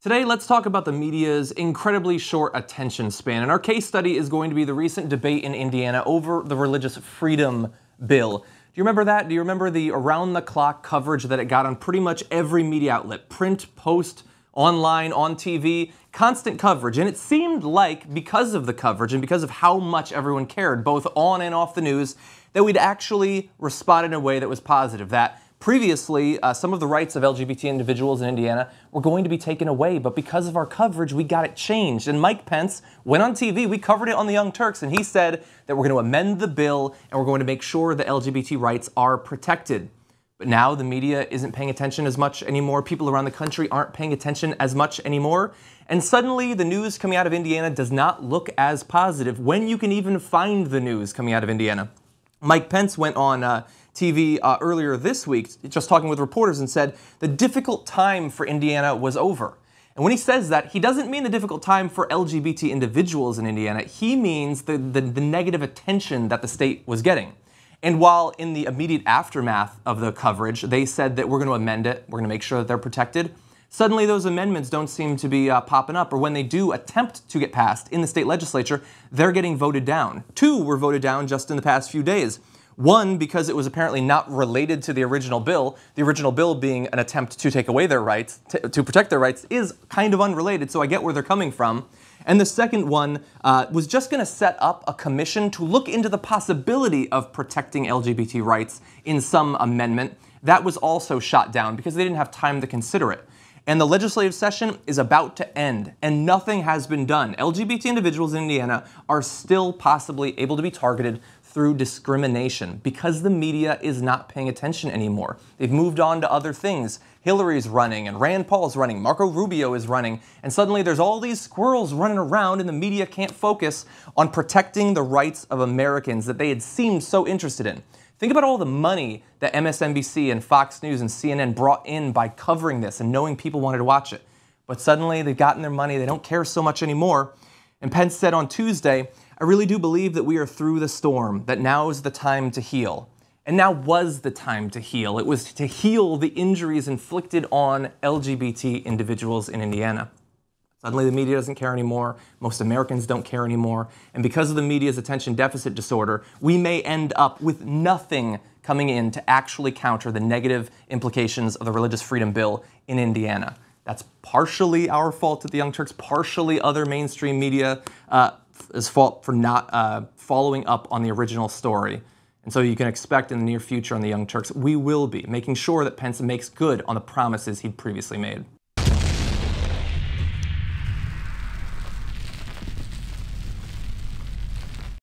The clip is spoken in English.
Today, let's talk about the media's incredibly short attention span. And our case study is going to be the recent debate in Indiana over the religious freedom bill. Do you remember that? Do you remember the around-the-clock coverage that it got on pretty much every media outlet? Print, post, online, on TV, constant coverage. And it seemed like, because of the coverage and because of how much everyone cared, both on and off the news, that we'd actually respond in a way that was positive. That previously, some of the rights of LGBT individuals in Indiana were going to be taken away, but because of our coverage, we got it changed. And Mike Pence went on TV, we covered it on the Young Turks, and he said that we're going to amend the bill and we're going to make sure that LGBT rights are protected. But now the media isn't paying attention as much anymore. People around the country aren't paying attention as much anymore. And suddenly the news coming out of Indiana does not look as positive when you can even find the news coming out of Indiana. Mike Pence went on TV earlier this week, just talking with reporters, and said the difficult time for Indiana was over. And when he says that, he doesn't mean the difficult time for LGBT individuals in Indiana. He means the negative attention that the state was getting. And while in the immediate aftermath of the coverage, they said that we're going to amend it, we're going to make sure that they're protected, suddenly those amendments don't seem to be popping up, or when they do attempt to get passed in the state legislature, they're getting voted down. 2 were voted down just in the past few days. 1, because it was apparently not related to the original bill being an attempt to take away their rights, to protect their rights, is kind of unrelated, so I get where they're coming from. And the second one was just going to set up a commission to look into the possibility of protecting LGBT rights in some amendment. That was also shot down because they didn't have time to consider it. And the legislative session is about to end, and nothing has been done. LGBT individuals in Indiana are still possibly able to be targeted through discrimination because the media is not paying attention anymore. They've moved on to other things. Hillary's running, and Rand Paul's running, Marco Rubio is running, and suddenly there's all these squirrels running around and the media can't focus on protecting the rights of Americans that they had seemed so interested in. Think about all the money that MSNBC and Fox News and CNN brought in by covering this and knowing people wanted to watch it. But suddenly they've gotten their money, they don't care so much anymore. And Pence said on Tuesday, "I really do believe that we are through the storm, that now is the time to heal." And now was the time to heal. It was to heal the injuries inflicted on LGBT individuals in Indiana. Suddenly the media doesn't care anymore, most Americans don't care anymore, and because of the media's attention deficit disorder, we may end up with nothing coming in to actually counter the negative implications of the religious freedom bill in Indiana. That's partially our fault at the Young Turks, partially other mainstream media's fault for not following up on the original story. And so you can expect in the near future on the Young Turks, we will be making sure that Pence makes good on the promises he'd previously made.